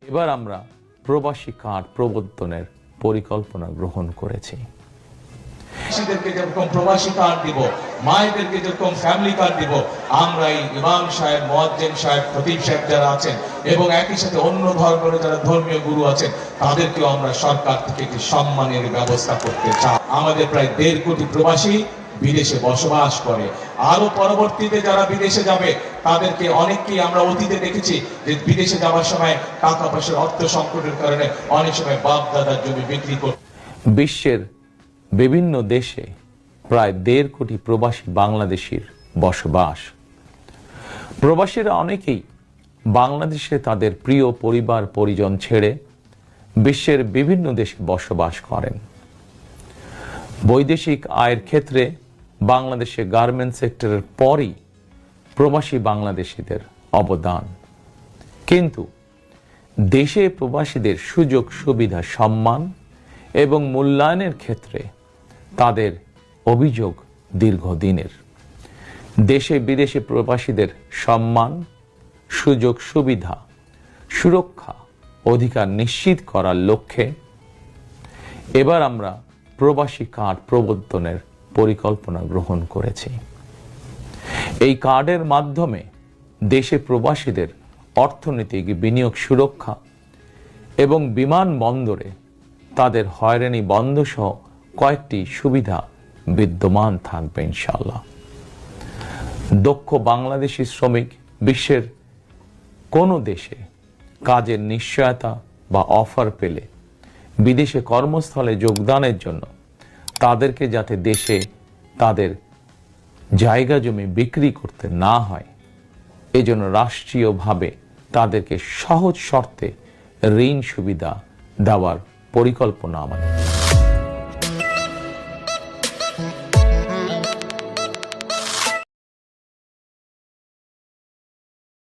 এবার আমরা প্রবাসী কার্ড প্রবর্তনের পরিকল্পনা গ্রহণ করেছি। প্রবাসীদেরকে যেরকম প্রবাসী কার্ড দিব, মায়েদেরকে যেরকম ফ্যামিলি কার্ড দিব, আমরা এই ইমাম সাহেব, মুয়াজ্জিন সাহেব, খতিব সাহেব যারা আছেন এবং একই সাথে অন্য ধর্মের যারা ধর্মীয় গুরু আছেন তাদেরকেও আমরা সরকার থেকে একটি সম্মানের ব্যবস্থা করতে চাই। আমাদের প্রায় 1.5 কোটি প্রবাসী বিদেশে বসবাস করে। আরো পরবর্তীতে যারা বিদেশে যাবে তাদেরকে অনেককেই আমরা অতীতে দেখেছি যে বিদেশে যাওয়ার সময় টাকা পয়সার অর্থ সংকটের কারণে অনেক সময় বাপ দাদার জমি বিক্রি করতে। বিশ্বের বিভিন্ন দেশে প্রায় 1.5 কোটি প্রবাসী বাংলাদেশির বসবাস। প্রবাসীরা অনেকেই বাংলাদেশে তাদের প্রিয় পরিবার পরিজন ছেড়ে বিশ্বের বিভিন্ন দেশে বসবাস করেন। বৈদেশিক আয়ের ক্ষেত্রে বাংলাদেশে গার্মেন্টস সেক্টরের পরই প্রবাসী বাংলাদেশিদের অবদান। কিন্তু দেশে প্রবাসীদের সুযোগ সুবিধা, সম্মান এবং মূল্যায়নের ক্ষেত্রে তাদের অভিযোগ দীর্ঘদিনের। দেশে বিদেশে প্রবাসীদের সম্মান, সুযোগ সুবিধা, সুরক্ষা, অধিকার নিশ্চিত করার লক্ষ্যে এবার আমরা প্রবাসী কার্ড প্রবর্তনের পরিকল্পনা গ্রহণ করেছি। এই কার্ডের মাধ্যমে দেশে প্রবাসীদের অর্থনৈতিক বিনিয়োগ সুরক্ষা এবং বিমানবন্দরে তাদের হয়রানি বন্ধ সহ কয়েকটি সুবিধা বিদ্যমান থাকবে ইনশাআল্লাহ। দক্ষ বাংলাদেশি শ্রমিক বিশ্বের কোনো দেশে কাজের নিশ্চয়তা বা অফার পেলে বিদেশে কর্মস্থলে যোগদানের জন্য তাদেরকে যাতে দেশে তাদের জায়গা জমি বিক্রি করতে না হয়, এজন্য রাষ্ট্রীয়ভাবে তাদেরকে সহজ শর্তে ঋণ সুবিধা দেওয়ার পরিকল্পনা আমাদের।